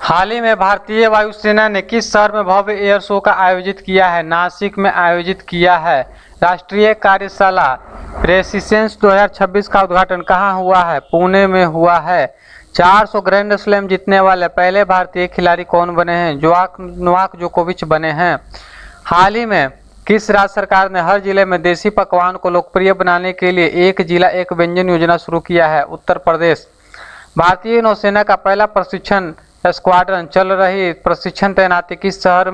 हाल ही में भारतीय वायुसेना ने किस शहर में भव्य एयर शो का आयोजित किया है? नासिक में आयोजित किया है। राष्ट्रीय कार्यशाला प्रेसिडेंस 2026 का उद्घाटन कहाँ हुआ है? पुणे में हुआ है। 400 ग्रैंड स्लैम जीतने वाले पहले भारतीय खिलाड़ी कौन बने हैं? नोवाक जोकोविच बने हैं। हाल ही में किस राज्य सरकार ने हर जिले में देसी पकवान को लोकप्रिय बनाने के लिए एक जिला एक व्यंजन योजना शुरू किया है? उत्तर प्रदेश। भारतीय नौसेना का पहला प्रशिक्षण स्क्वाड्रन चल रही प्रशिक्षण तैनाती किस शहर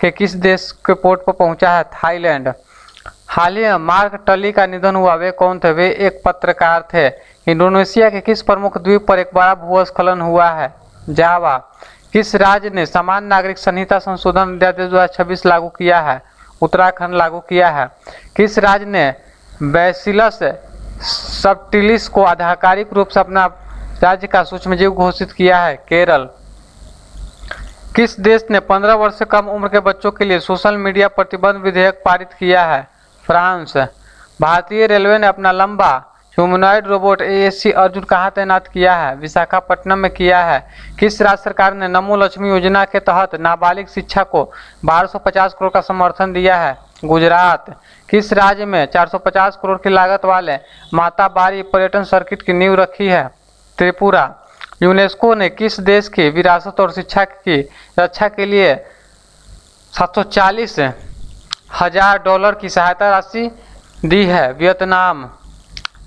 के किस देश के पोर्ट पर पहुंचा है? थाईलैंड। हाल ही में मार्क टली का निधन हुआ। वे कौन थे? वे एक पत्रकार थे। इंडोनेशिया के किस प्रमुख द्वीप पर एक बड़ा भूस्खलन हुआ है? जावा। किस राज्य ने समान नागरिक संहिता संशोधन अध्यादेश 2026 लागू किया है? उत्तराखंड लागू किया है। किस राज्य ने बैसिलस सबटिलिस को आधिकारिक रूप से अपना राज्य का सूक्ष्मजीव घोषित किया है? केरल। किस देश ने 15 वर्ष से कम उम्र के बच्चों के लिए सोशल मीडिया प्रतिबंध विधेयक पारित किया है? फ्रांस। भारतीय रेलवे ने अपना लंबा ह्यूमनॉइड रोबोट ASC अर्जुन कहाँ तैनात किया है? विशाखापट्टनम में किया है। किस राज्य सरकार ने नमो लक्ष्मी योजना के तहत नाबालिग शिक्षा को 1250 करोड़ का समर्थन दिया है? गुजरात। किस राज्य में 450 करोड़ की लागत वाले माता बारी पर्यटन सर्किट की नींव रखी है? त्रिपुरा। यूनेस्को ने किस देश की विरासत और शिक्षा की रक्षा के लिए $740,000 की सहायता राशि दी है? वियतनाम।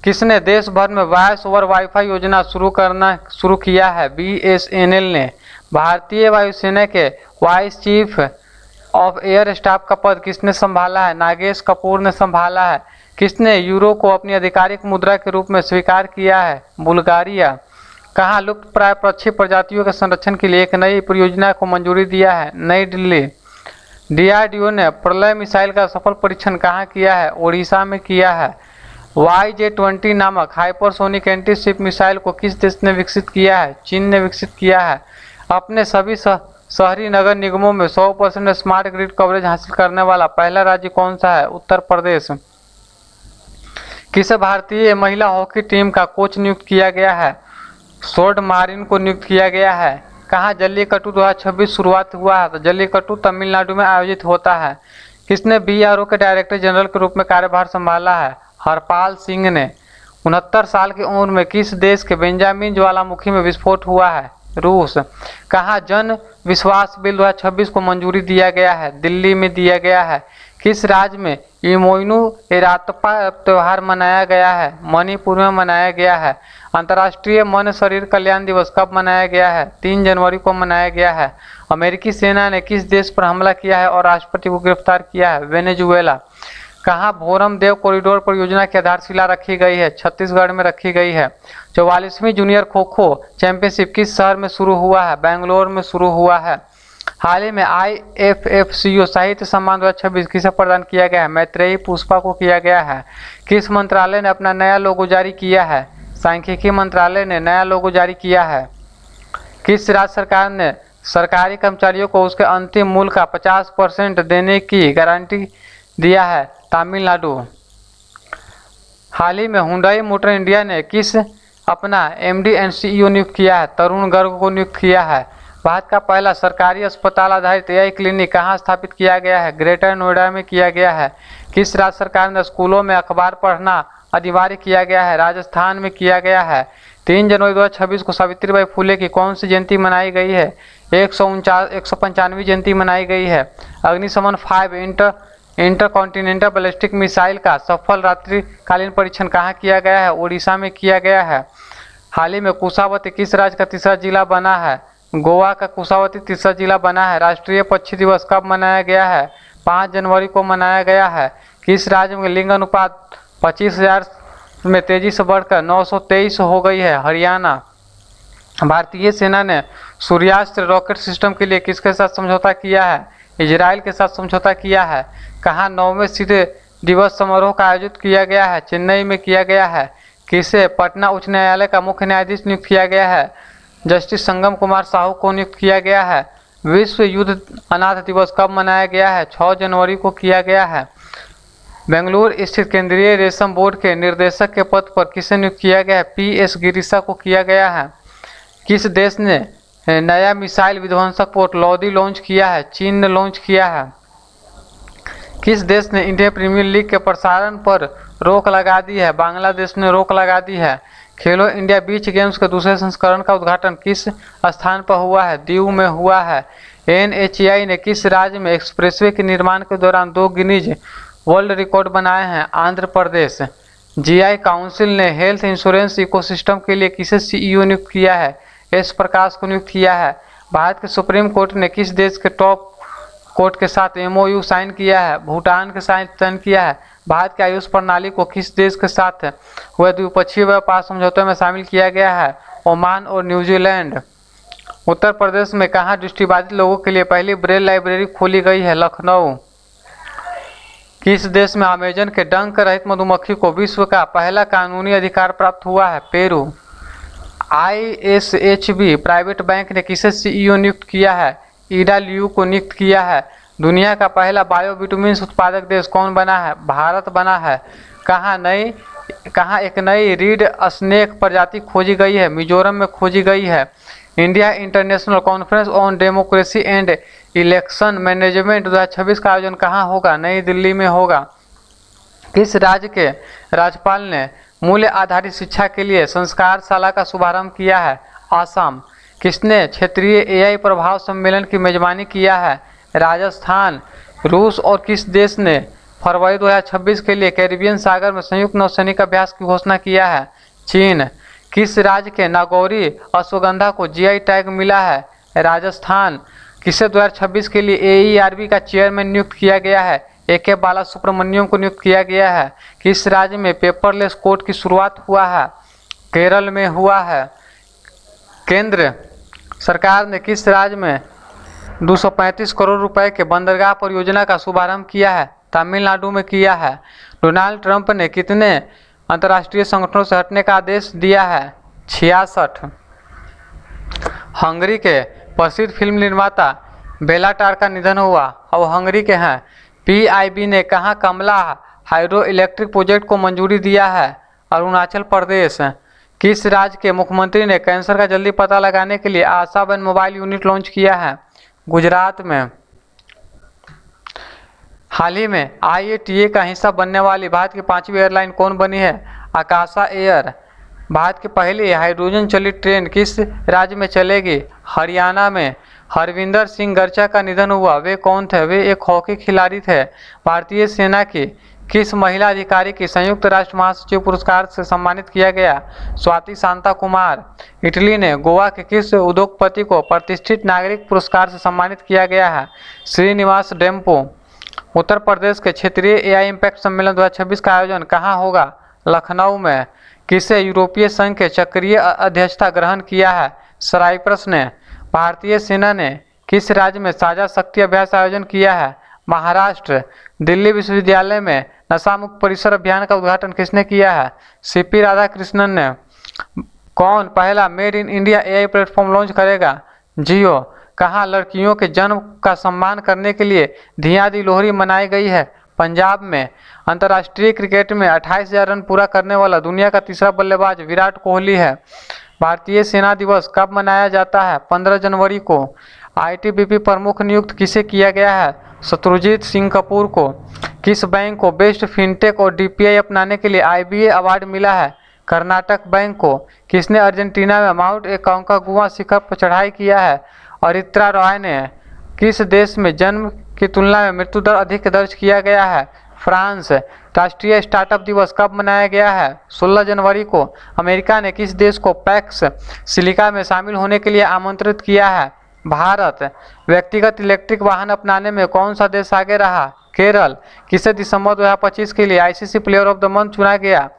किसने देश भर में वॉइस ओवर वाईफाई योजना शुरू किया है? BSNL ने। भारतीय वायुसेना के vice chief of air staff का पद किसने संभाला है? नागेश कपूर ने संभाला है। किसने यूरो को अपनी आधिकारिक मुद्रा के रूप में स्वीकार किया है? बुल्गारिया। कहाँ लुप्त प्राय पक्षी प्रजातियों के संरक्षण के लिए एक नई परियोजना को मंजूरी दिया है? नई दिल्ली। DRDO ने प्रलय मिसाइल का सफल परीक्षण कहाँ किया है? ओडिशा में किया है। YJ-20 नामक हाइपरसोनिक एंटी शिप मिसाइल को किस देश ने विकसित किया है? चीन ने विकसित किया है। अपने सभी शहरी नगर निगमों में 100% स्मार्ट ग्रिड कवरेज हासिल करने वाला पहला राज्य कौन सा है? उत्तर प्रदेश। किस भारतीय महिला हॉकी टीम का कोच नियुक्त किया गया है? सोर्ड मारिन को नियुक्त किया गया है। कहाँ जल्लीकट्टू 2026 शुरुआत हुआ है? तो जल्लीकट्टू तमिलनाडु में आयोजित होता है। किसने BRO के डायरेक्टर जनरल के रूप में कार्यभार संभाला है? हरपाल सिंह ने। 69 साल की उम्र में किस देश के बेंजामिन ज्वालामुखी में विस्फोट हुआ है? रूस। कहाँ जन विश्वास बिल 2026 को मंजूरी दिया गया है? दिल्ली में दिया गया है। किस राज्य में इमोइनू एरातपा त्यौहार मनाया गया है? मणिपुर में मनाया गया है। अंतर्राष्ट्रीय मन शरीर कल्याण दिवस कब मनाया गया है? 3 जनवरी को मनाया गया है। अमेरिकी सेना ने किस देश पर हमला किया है और राष्ट्रपति को गिरफ्तार किया है? वेनेजुएला। कहाँ भोरम देव कॉरिडोर परियोजना की आधारशिला रखी गई है? छत्तीसगढ़ में रखी गई है। 44वीं जूनियर खो खो चैंपियनशिप किस शहर में शुरू हुआ है? बेंगलोर में शुरू हुआ है। हाल ही में IFFCO साहित्य सम्मान 2026 किसे प्रदान किया गया है? मैत्रेयी पुष्पा को किया गया है। किस मंत्रालय ने अपना नया लोगो जारी किया है? सांख्यिकी मंत्रालय ने नया लोगो जारी किया है। किस राज्य सरकार ने सरकारी कर्मचारियों को उसके अंतिम मूल्य का 50% देने की गारंटी दिया है? तमिलनाडु। हाल ही में हुंडई मोटर इंडिया ने किस अपना MD एंड CEO नियुक्त किया है? तरुण गर्ग को नियुक्त किया है। भारत का पहला सरकारी अस्पताल आधारित AI क्लिनिक कहाँ स्थापित किया गया है? ग्रेटर नोएडा में किया गया है। किस राज्य सरकार ने स्कूलों में अखबार पढ़ना अनिवार्य किया गया है? राजस्थान में किया गया है। 3 जनवरी 2026 को सावित्रीबाई फुले की कौन सी जयंती मनाई गई है? 195वीं जयंती मनाई गई है। अग्निशमन 5 इंटरकॉन्टिनेंटल बैलिस्टिक मिसाइल का सफल रात्रिकालीन परीक्षण कहाँ किया गया है? ओडिशा में किया गया है। हाल ही में कुशावती किस राज्य का तीसरा जिला बना है? गोवा का कुशावती तीसरा जिला बना है। राष्ट्रीय पक्षी दिवस कब मनाया गया है? 5 जनवरी को मनाया गया है। किस राज्य में लिंग अनुपात 25,000 में तेजी से बढ़कर 923 हो गई है? हरियाणा। भारतीय सेना ने सूर्यास्त्र रॉकेट सिस्टम के लिए किसके साथ समझौता किया है? इजराइल के साथ समझौता किया है। कहाँ 9वें सीधे दिवस समारोह का आयोजित किया गया है? चेन्नई में किया गया है। किसे पटना उच्च न्यायालय का मुख्य न्यायाधीश नियुक्त किया गया है? जस्टिस संगम कुमार साहू को नियुक्त किया गया है। विश्व युद्ध अनाथ दिवस कब मनाया गया है? 6 जनवरी को किया गया है। बेंगलुरु स्थित केंद्रीय रेशम बोर्ड के निर्देशक के पद पर किसे नियुक्त किया गया है? PS गिरीशा को किया गया है। किस देश ने नया मिसाइल विध्वंसक पोत लोदी लॉन्च किया है? चीन ने लॉन्च किया है। किस देश ने इंडियन प्रीमियर लीग के प्रसारण पर रोक लगा दी है? बांग्लादेश ने रोक लगा दी है। खेलो इंडिया बीच गेम्स के दूसरे संस्करण का उद्घाटन किस स्थान पर हुआ है? दीव में हुआ है। NHAI ने किस राज्य में एक्सप्रेसवे के निर्माण के दौरान 2 गिनीज वर्ल्ड रिकॉर्ड बनाए हैं? आंध्र प्रदेश। GI काउंसिल ने हेल्थ इंश्योरेंस इकोसिस्टम के लिए किसे CEO नियुक्त किया है? एस प्रकाश को नियुक्त किया है। भारत के सुप्रीम कोर्ट ने किस देश के टॉप कोर्ट के साथ MOU साइन किया है? भूटान के साथ साइन किया है। भारत की आयुष प्रणाली को किस देश के साथ हुए द्विपक्षीय व्यापार समझौते में शामिल किया गया है? ओमान और न्यूजीलैंड। उत्तर प्रदेश में कहाँ दृष्टिबाधित लोगों के लिए पहली ब्रेल लाइब्रेरी खोली गई है? लखनऊ। किस देश में अमेजन के डंक रहित मधुमक्खी को विश्व का पहला कानूनी अधिकार प्राप्त हुआ है? पेरू। ISHB प्राइवेट बैंक ने किसे CEO नियुक्त किया है? ईडा लियू को नियुक्त किया है। दुनिया का पहला बायोविटामिन्स उत्पादक देश कौन बना है? भारत बना है। कहाँ एक नई रीड स्नेक प्रजाति खोजी गई है? मिजोरम में खोजी गई है। India international conference on democracy and election management 2026 का आयोजन कहाँ होगा? नई दिल्ली में होगा। किस राज्य के राज्यपाल ने मूल्य आधारित शिक्षा के लिए संस्कारशाला का शुभारंभ किया है? आसाम। किसने क्षेत्रीय AI प्रभाव सम्मेलन की मेजबानी किया है? राजस्थान। रूस और किस देश ने फरवरी 2026 के लिए कैरिबियन सागर में संयुक्त नौसैनिक अभ्यास की घोषणा किया है? चीन। किस राज्य के नागौरी अश्वगंधा को GI टैग मिला है? राजस्थान। किसे 2026 के लिए AERB का चेयरमैन नियुक्त किया गया है? AK बाला सुब्रमण्यम को नियुक्त किया गया है। किस राज्य में पेपरलेस कोर्ट की शुरुआत हुआ है? केरल में हुआ है। केंद्र सरकार ने किस राज्य में 235 करोड़ रुपए के बंदरगाह परियोजना का शुभारंभ किया है? तमिलनाडु में किया है। डोनाल्ड ट्रंप ने कितने अंतर्राष्ट्रीय संगठनों से हटने का आदेश दिया है? 66। हंगरी के प्रसिद्ध फिल्म निर्माता बेलाटार का निधन हुआ और हंगरी के हैं। PIB ने कहाँ कमला हाइड्रो इलेक्ट्रिक प्रोजेक्ट को मंजूरी दिया है? अरुणाचल प्रदेश। किस राज्य के मुख्यमंत्री ने कैंसर का जल्दी पता लगाने के लिए आशा बन मोबाइल यूनिट लॉन्च किया है? गुजरात में। हाल ही में IATA का हिस्सा बनने वाली भारत की 5वीं एयरलाइन कौन बनी है? आकाशा एयर। भारत की पहली हाइड्रोजन चलित ट्रेन किस राज्य में चलेगी? हरियाणा में। हरविंदर सिंह गर्चा का निधन हुआ, वे कौन थे? वे एक हॉकी खिलाड़ी थे। भारतीय सेना की किस महिला अधिकारी की संयुक्त राष्ट्र महासचिव पुरस्कार से सम्मानित किया गया? स्वाति शांता कुमार। इटली ने गोवा के किस उद्योगपति को प्रतिष्ठित नागरिक पुरस्कार से सम्मानित किया गया है? श्रीनिवास डेम्पो। उत्तर प्रदेश के क्षेत्रीय AI इम्पैक्ट सम्मेलन 2026 का आयोजन कहाँ होगा? लखनऊ में। किसे यूरोपीय संघ के चक्रीय अध्यक्षता ग्रहण किया है? साइप्रस ने। भारतीय सेना ने किस राज्य में साझा शक्ति अभ्यास आयोजन किया है? महाराष्ट्र। दिल्ली विश्वविद्यालय में नशा मुक्त परिसर अभियान का उद्घाटन किसने किया है? CP राधाकृष्णन ने। कौन पहला made in India AI platform launch करेगा? जियो। कहाँ लड़कियों के जन्म का सम्मान करने के लिए धिया दी लोहड़ी मनाई गई है? पंजाब में। अंतर्राष्ट्रीय क्रिकेट में 28,000 रन पूरा करने वाला दुनिया का तीसरा बल्लेबाज विराट कोहली है। भारतीय सेना दिवस कब मनाया जाता है? 15 जनवरी को। ITBP प्रमुख नियुक्त किसे किया गया है? शत्रुजीत सिंह कपूर को। किस बैंक को बेस्ट फिनटेक और DPI अपनाने के लिए IBA अवार्ड मिला है? कर्नाटक बैंक को। किसने अर्जेंटीना में माउंट एकोंकागुआ शिखर पर चढ़ाई किया है? अरित्रा रॉय ने। किस देश में जन्म की तुलना में मृत्यु दर अधिक दर्ज किया गया है? फ्रांस। राष्ट्रीय स्टार्टअप दिवस कब मनाया गया है? 16 जनवरी को। अमेरिका ने किस देश को पैक्स सिलिका में शामिल होने के लिए आमंत्रित किया है? भारत। व्यक्तिगत इलेक्ट्रिक वाहन अपनाने में कौन सा देश आगे रहा? केरल। किसे दिसंबर 2025 के लिए ICC player of the month चुना गया?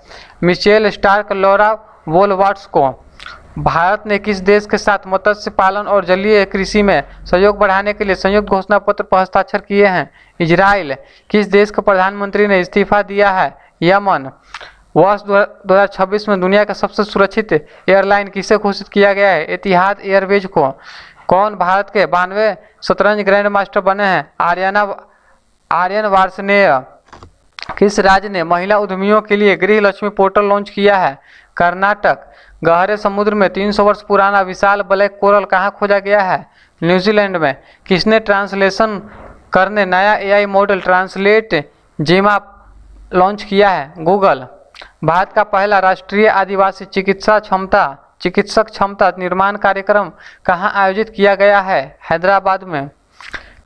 मिचेल स्टार्क, लॉरा वोलवार्ट्स को। भारत ने किस देश के साथ मत्स्य पालन और जलीय कृषि में सहयोग बढ़ाने के लिए संयुक्त घोषणा पत्र पर हस्ताक्षर किए हैं? इजराइल। किस देश के प्रधानमंत्री ने इस्तीफा दिया है? यमन। वर्ष 2026 में दुनिया का सबसे सुरक्षित एयरलाइन किसे घोषित किया गया है? एतिहाद एयरवेज को। कौन भारत के 92 शतरंज ग्रैंड मास्टर बने हैं? आर्यन वार्ष्णेय। किस राज्य ने महिला उद्यमियों के लिए गृह लक्ष्मी पोर्टल लॉन्च किया है? कर्नाटक। गहरे समुद्र में 300 वर्ष पुराना विशाल ब्लैक कोरल कहाँ खोजा गया है? न्यूजीलैंड में। किसने ट्रांसलेशन करने नया एआई मॉडल ट्रांसलेट जीमा लॉन्च किया है? गूगल। भारत का पहला राष्ट्रीय आदिवासी चिकित्सक क्षमता निर्माण कार्यक्रम कहाँ आयोजित किया गया है? हैदराबाद में।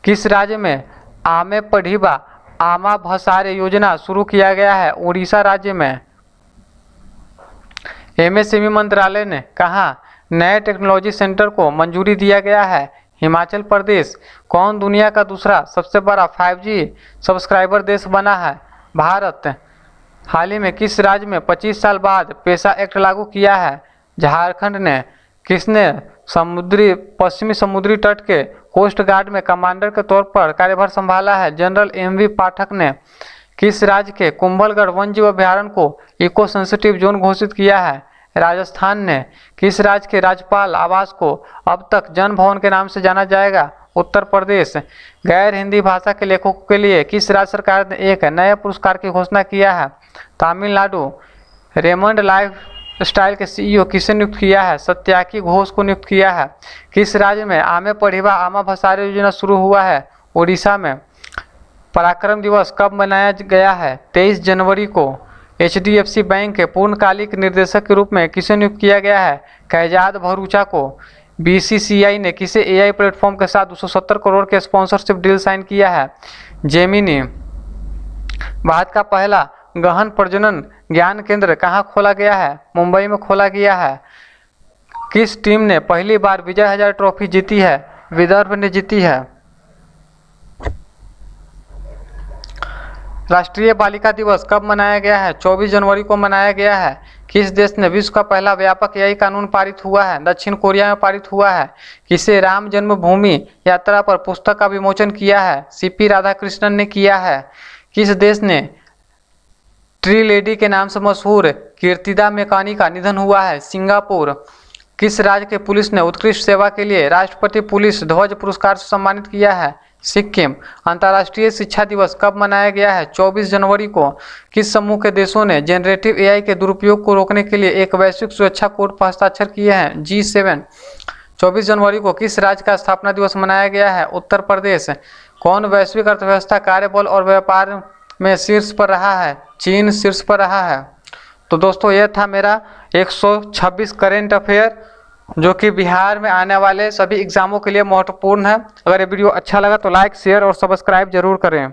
किस राज्य में आमे पढ़िबा आमा भसारे योजना शुरू किया गया है? उड़ीसा राज्य में। एमएसएमई मंत्रालय ने कहा नए टेक्नोलॉजी सेंटर को मंजूरी दिया गया है? हिमाचल प्रदेश। कौन दुनिया का दूसरा सबसे बड़ा 5G सब्सक्राइबर देश बना है? भारत। हाल ही में किस राज्य में 25 साल बाद पेशा एक्ट लागू किया है? झारखंड ने। किसने पश्चिमी समुद्री तट के कोस्ट गार्ड में कमांडर के तौर पर कार्यभार संभाला है? जनरल MV पाठक ने। किस राज्य के कुंभलगढ़ वन्यजीव अभयारण्य को इको सेंसिटिव जोन घोषित किया है? राजस्थान ने। किस राज्य के राज्यपाल आवास को अब तक जन भवन के नाम से जाना जाएगा? उत्तर प्रदेश। गैर हिंदी भाषा के लेखकों के लिए किस राज्य सरकार ने एक नए पुरस्कार की घोषणा किया है? तमिलनाडु। रेमंड लाइफ स्टाइल के CEO किसे नियुक्त किया है? सत्याकी घोष को नियुक्त किया है। किस राज्य में आमे पढ़िबा आमा भसारे योजना शुरू हुआ है? उड़ीसा में। पराक्रम दिवस कब मनाया गया है? 23 जनवरी को। HDFC बैंक के पूर्णकालिक निर्देशक के रूप में किसे नियुक्त किया गया है? कैजाद भरूचा को। BCCI ने किसे AI प्लेटफॉर्म के साथ 270 करोड़ के स्पॉन्सरशिप डील साइन किया है? जेमिनी। भारत का पहला गहन प्रजनन ज्ञान केंद्र कहाँ खोला गया है? मुंबई में खोला गया है। किस टीम ने पहली बार विजय हजारे ट्रॉफी जीती है? विदर्भ ने जीती है। राष्ट्रीय बालिका दिवस कब मनाया गया है? 24 जनवरी को मनाया गया है। किस देश ने विश्व का पहला व्यापक AI कानून पारित हुआ है? दक्षिण कोरिया में पारित हुआ है। किसे राम जन्मभूमि यात्रा पर पुस्तक का विमोचन किया है? CP राधाकृष्णन ने किया है। किस देश ने ट्री लेडी के नाम से मशहूर कीर्तिदा मेकानी का निधन हुआ है? सिंगापुर। किस राज्य के पुलिस ने उत्कृष्ट सेवा के लिए राष्ट्रपति पुलिस ध्वज पुरस्कार से सम्मानित किया है? सिक्किम। अंतर्राष्ट्रीय शिक्षा दिवस कब मनाया गया है? 24 जनवरी को। किस समूह के देशों ने जेनरेटिव AI के दुरुपयोग को रोकने के लिए एक वैश्विक सुरक्षा कोड पर हस्ताक्षर किए हैं? G7। 24 जनवरी को किस राज्य का स्थापना दिवस मनाया गया है? उत्तर प्रदेश। कौन वैश्विक अर्थव्यवस्था कार्यबल और व्यापार में शीर्ष पर रहा है? चीन शीर्ष पर रहा है। तो दोस्तों यह था मेरा 126 करेंट अफेयर जो कि बिहार में आने वाले सभी एग्जामों के लिए महत्वपूर्ण है। अगर ये वीडियो अच्छा लगा तो लाइक शेयर और सब्सक्राइब जरूर करें।